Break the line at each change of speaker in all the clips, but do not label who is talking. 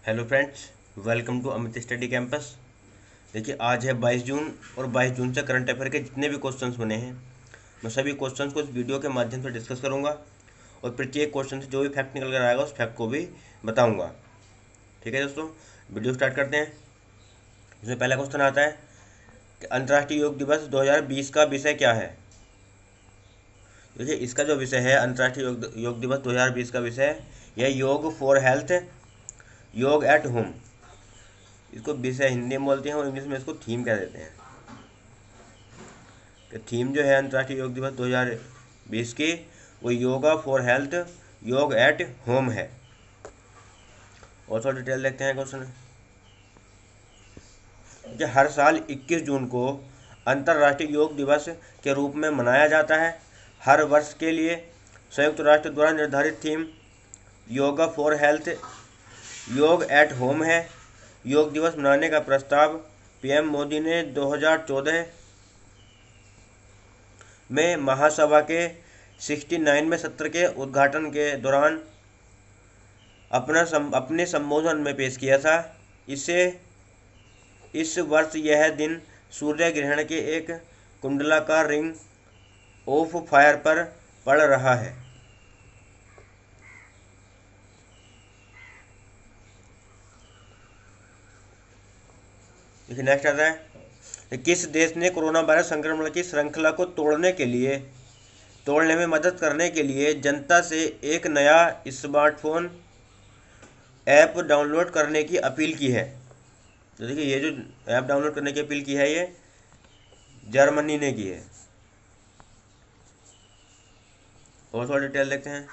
Hello friends, welcome to Amit study campus. देखिए, आज है 22 जून और 22 जून से करंट अफेयर के जितने भी क्वेश्चंस बने हैं मैं सभी क्वेश्चंस को इस वीडियो के माध्यम से डिस्कस करूंगा और प्रत्येक क्वेश्चन से जो भी फैक्ट निकल कर आएगा उस फैक्ट को भी बताऊंगा। ठीक है दोस्तों, वीडियो स्टार्ट करते हैं। इसमें पहला क्वेश्चन आता है कि अंतर्राष्ट्रीय योग दिवस 2020 का विषय क्या है। देखिए, इसका जो विषय है अंतर्राष्ट्रीय योग दिवस 2020 का विषय यह योग फॉर हेल्थ, योग एट होम। इसको विषय हिंदी में बोलते हैं और इंग्लिश में इसको थीम कह देते हैं। कि थीम जो है अंतर्राष्ट्रीय योग दिवस 2020 की वो योगा फॉर हेल्थ, योग एट होम है। और थोड़ा डिटेल देखते हैं क्वेश्चन। कि हर साल 21 जून को अंतर्राष्ट्रीय योग दिवस के रूप में मनाया जाता है। हर वर्ष के लिए संयुक्त राष्ट्र द्वारा निर्धारित थीम योगा फॉर हेल्थ, योग एट होम है। योग दिवस मनाने का प्रस्ताव पीएम मोदी ने 2014 में महासभा के 69वें सत्र के उद्घाटन के दौरान अपने संबोधन में पेश किया था। इस वर्ष यह दिन सूर्य ग्रहण के एक कुंडलाकार रिंग ऑफ फायर पर पड़ रहा है। देखिए, नेक्स्ट आता है, किस देश ने कोरोना वायरस संक्रमण की श्रृंखला को तोड़ने में मदद करने के लिए जनता से एक नया स्मार्टफोन ऐप डाउनलोड करने की अपील की है। तो देखिए, ये जो ऐप डाउनलोड करने की अपील की है ये जर्मनी ने की है। और थोड़ा डिटेल देखते हैं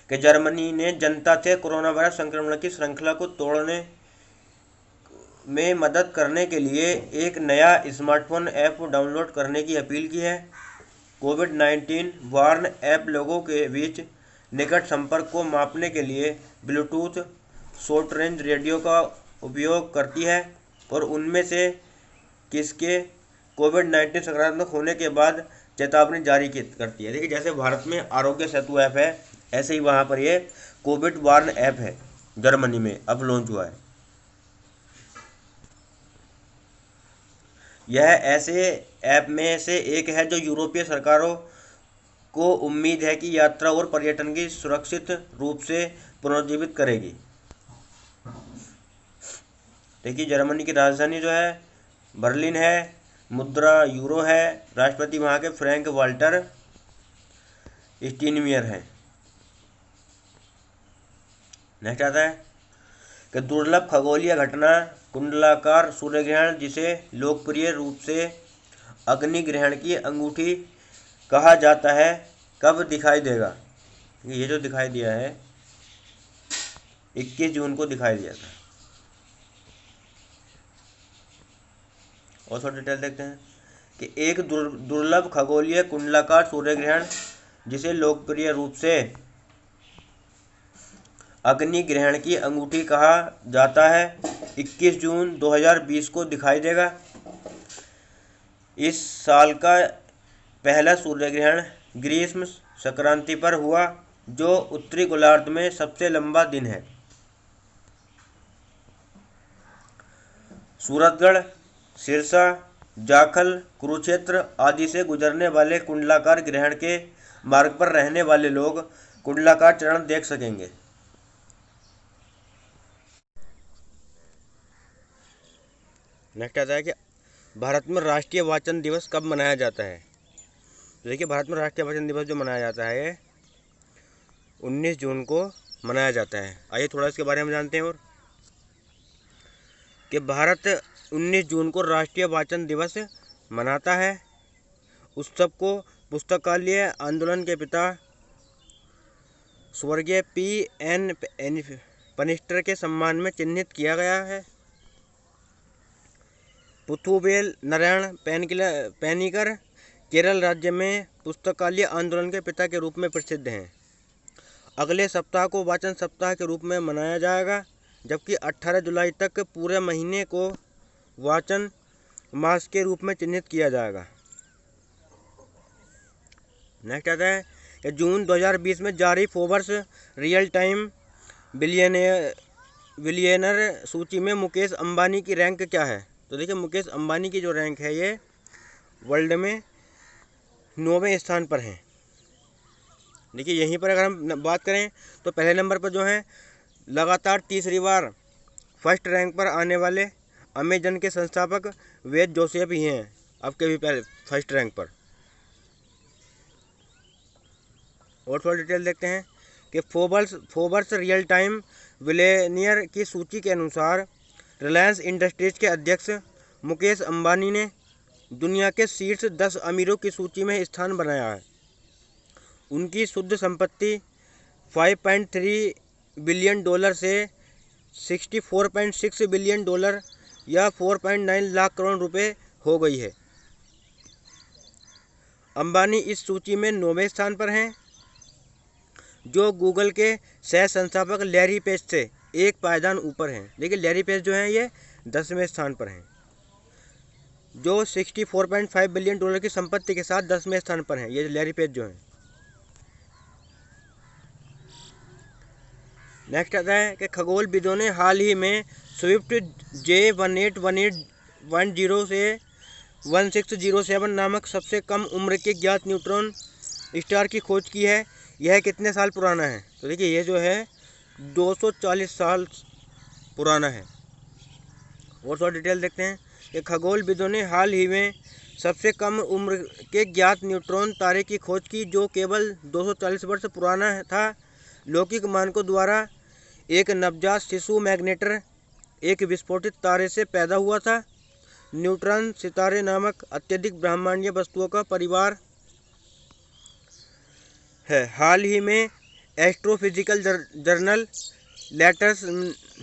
कि जर्मनी ने जनता से कोरोना वायरस संक्रमण की श्रृंखला को तोड़ने में मदद करने के लिए एक नया स्मार्टफोन ऐप डाउनलोड करने की अपील की है। कोविड-19 वार्न ऐप लोगों के बीच निकट संपर्क को मापने के लिए ब्लूटूथ शॉर्ट रेंज रेडियो का उपयोग करती है और उनमें से किसके कोविड-19 संक्रामक होने के बाद चेतावनी जारी करती है। देखिए, जैसे भारत में आरोग्य सेतु ऐप है ऐसे ही वहाँ पर ये कोविड वार्न ऐप है, जर्मनी में अब लॉन्च हुआ है। यह ऐसे ऐप में से एक है जो यूरोपीय सरकारों को उम्मीद है कि यात्रा और पर्यटन की सुरक्षित रूप से पुनर्जीवित करेगी। देखिए, जर्मनी की राजधानी जो है बर्लिन है, मुद्रा यूरो है, राष्ट्रपति वहाँ के फ्रैंक वाल्टर स्टीनमियर है। नेक्स्ट आता है कि दुर्लभ खगोलीय घटना कुंडलाकार सूर्यग्रहण, जिसे लोकप्रिय रूप से अग्नि ग्रहण की अंगूठी कहा जाता है, कब दिखाई देगा। ये जो दिखाई दिया है 21 जून को दिखाई दिया था। और थोड़ा डिटेल देखते हैं कि एक दुर्लभ खगोलीय कुंडलाकार सूर्यग्रहण, जिसे लोकप्रिय रूप से अग्नि ग्रहण की अंगूठी कहा जाता है, 21 जून 2020 को दिखाई देगा। इस साल का पहला सूर्यग्रहण ग्रीष्म संक्रांति पर हुआ, जो उत्तरी गोलार्ध में सबसे लंबा दिन है। सूरतगढ़, सिरसा, जाखल, कुरुक्षेत्र आदि से गुजरने वाले कुंडलाकार ग्रहण के मार्ग पर रहने वाले लोग कुंडलाकार चरण देख सकेंगे। नेक्स्ट आता है कि भारत में राष्ट्रीय वाचन दिवस कब मनाया जाता है। तो देखिए, भारत में राष्ट्रीय वाचन दिवस जो मनाया जाता है 19 जून को मनाया जाता है। आइए थोड़ा इसके बारे में जानते हैं। और कि भारत 19 जून को राष्ट्रीय वाचन दिवस मनाता है। उत्सव को पुस्तकालय आंदोलन के पिता स्वर्गीय P.N. पनिस्टर के सम्मान में चिन्हित किया गया है। पुथुवेल नारायण पेनिकर केरल राज्य में पुस्तकालय आंदोलन के पिता के रूप में प्रसिद्ध हैं। अगले सप्ताह को वाचन सप्ताह के रूप में मनाया जाएगा, जबकि 18 जुलाई तक पूरे महीने को वाचन मास के रूप में चिन्हित किया जाएगा। नेक्स्ट आता है कि जून 2020 में जारी Forbes real time billionaire billionaire सूची में मुकेश अंबानी की रैंक क्या है? तो देखिए मुकेश अंबानी की जो रैंक है ये वर्ल्ड में 9वें स्थान पर है। देखिए यहीं पर अगर हम बात करें तो पहले नंबर पर जो है लगातार तीसरी बार फर्स्ट रैंक पर आने वाले अमेजन के संस्थापक वेद जोसेफ ही हैं, अब के भी पहले फर्स्ट रैंक पर। और थोड़ा डिटेल देखते हैं कि फोर्ब्स रियल टाइम बिलियनियर की सूची के अनुसार रिलायंस इंडस्ट्रीज के अध्यक्ष मुकेश अंबानी ने दुनिया के शीर्ष 10 अमीरों की सूची में स्थान बनाया है। उनकी शुद्ध संपत्ति $5.3 बिलियन से $64.6 बिलियन या 4.9 लाख करोड़ रुपए हो गई है। अंबानी इस सूची में 9वें स्थान पर हैं, जो गूगल के सह संस्थापक लैरी पेज से एक पायदान ऊपर हैं। देखिए लैरी पेज जो हैं ये 10वें स्थान पर हैं, जो $64.5 बिलियन की संपत्ति के साथ 10वें स्थान पर हैं। ये लैरी पेज जो हैं। नेक्स्ट आता है कि खगोलविदों ने हाल ही में स्विफ्ट J181810 से 1607 नामक सबसे कम उम्र के ज्ञात न्यूट्रॉन स्टार की खोज की है। यह कितने साल पुराना है? तो देखिए ये जो है 240 साल पुराना है। और थोड़ा डिटेल देखते हैं कि खगोलविदों ने हाल ही में सबसे कम उम्र के ज्ञात न्यूट्रॉन तारे की खोज की, जो केवल 240 वर्ष पुराना था। लौकिक मानकों द्वारा एक नवजात शिशु मैग्नेटर एक विस्फोटित तारे से पैदा हुआ था। न्यूट्रॉन सितारे नामक अत्यधिक ब्रह्मांडीय वस्तुओं का परिवार है। हाल ही में एस्ट्रोफिजिकल जर्नल लेटर्स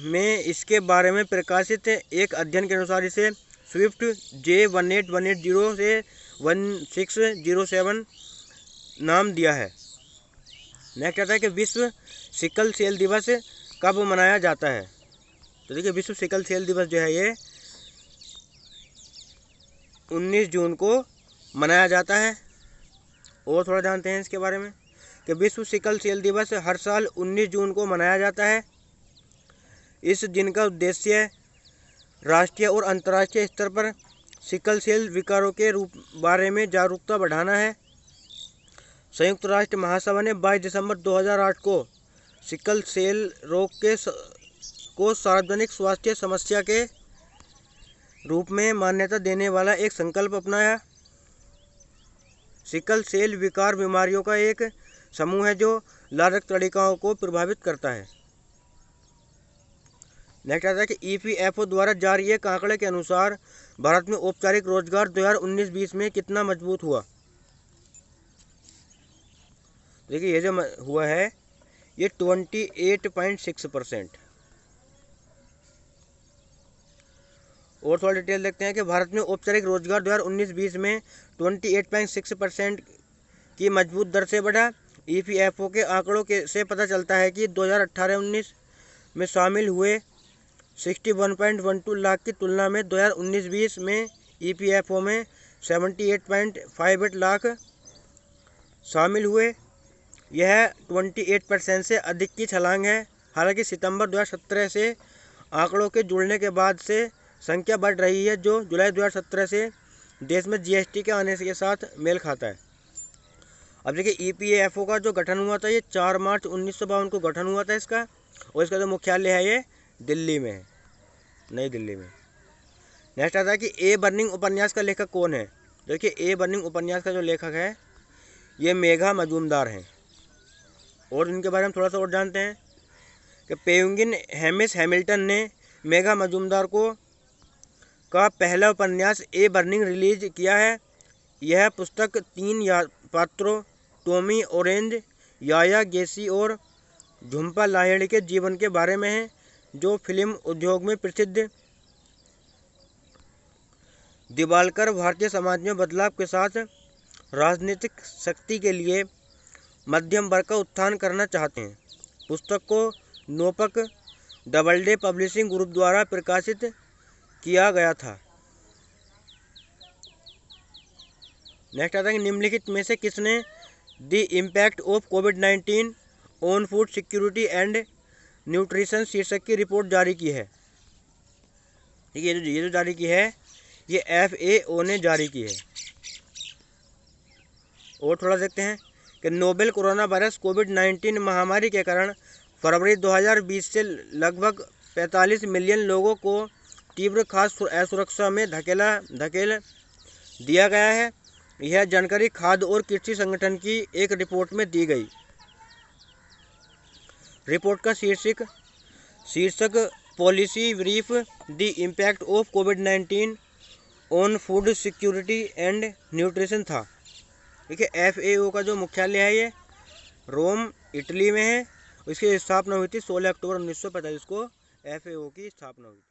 में इसके बारे में प्रकाशित एक अध्ययन के अनुसार इसे स्विफ्ट J1818 से 1607 नाम दिया है। नेक्स्ट आता है कि विश्व सिकल सेल दिवस कब मनाया जाता है? तो देखिए विश्व सिकल सेल दिवस जो है ये 19 जून को मनाया जाता है। और थोड़ा जानते हैं इसके बारे में कि विश्व सिकल सेल दिवस हर साल 19 जून को मनाया जाता है। इस दिन का उद्देश्य राष्ट्रीय और अंतर्राष्ट्रीय स्तर पर सिकल सेल विकारों के बारे में जागरूकता बढ़ाना है। संयुक्त राष्ट्र महासभा ने 22 दिसंबर 2008 को सिकल सेल रोग को सार्वजनिक स्वास्थ्य समस्या के रूप में मान्यता देने वाला एक संकल्प अपनाया। सिकल सेल विकार बीमारियों का एक समूह है जो लाल रक्त तड़िकाओं को प्रभावित करता है। नेक्स्ट आता है कि EPFO द्वारा जारी एक आंकड़े के अनुसार भारत में औपचारिक रोजगार 2019-20 में कितना मजबूत हुआ? देखिए ये जो हुआ है ये 28.6%। और थोड़ा डिटेल देखते हैं कि भारत में औपचारिक रोजगार 2019-20 में 28.6% की मजबूत दर से बढ़ा। EPFO के आंकड़ों से पता चलता है कि 2018-19 में शामिल हुए 61.12 लाख की तुलना में 2019-20 में EPFO में 78.58 लाख शामिल हुए। यह 28% से अधिक की छलांग है। हालांकि सितंबर 2017 से आंकड़ों के जुड़ने के बाद से संख्या बढ़ रही है, जो जुलाई 2017 से देश में GST के आने के साथ मेल खाता है। अब देखिए EPFO का जो गठन हुआ था ये 4 मार्च 1952 को गठन हुआ था इसका, और इसका जो मुख्यालय है ये दिल्ली में है, नई दिल्ली में। नेक्स्ट आता है कि ए बर्निंग उपन्यास का लेखक कौन है? देखिए ए बर्निंग उपन्यास का जो लेखक है ये मेघा मजूमदार हैं। और इनके बारे में थोड़ा सा और जानते हैं कि पेंगुइन हेमिस हैमिल्टन ने मेघा मजूमदार का पहला उपन्यास ए बर्निंग रिलीज किया है। यह पुस्तक 3 पात्रों टॉमी ऑरेंज, याया गेसी और झुम्पा लाहिड़ी के जीवन के बारे में है, जो फिल्म उद्योग में प्रसिद्ध दिवालकर भारतीय समाज में बदलाव के साथ राजनीतिक शक्ति के लिए मध्यम वर्ग का उत्थान करना चाहते हैं। पुस्तक को नोपक डबलडे पब्लिशिंग ग्रुप द्वारा प्रकाशित किया गया था। नेक्स्ट आता है कि निम्नलिखित में से किसने the impact of covid on food security and nutrition शीर्षक की रिपोर्ट जारी की है। ये जो जारी की है ये FAO ने जारी की है। और थोड़ा देखते हैं कि नोवेल कोरोना वायरस कोविड-19 महामारी के कारण फरवरी 2020 से लगभग 45 मिलियन लोगों को तीव्र खाद्य असुरक्षा में धकेल दिया गया है। यह जानकारी खाद्य और कृषि संगठन की एक रिपोर्ट में दी गई। रिपोर्ट का शीर्षक policy brief the impact of covid on food security and nutrition था। देखिए FAO का जो मुख्यालय है ये रोम इटली में है। इसकी स्थापना हुई थी 16 अक्टूबर 1945 को FAO की स्थापना हुई।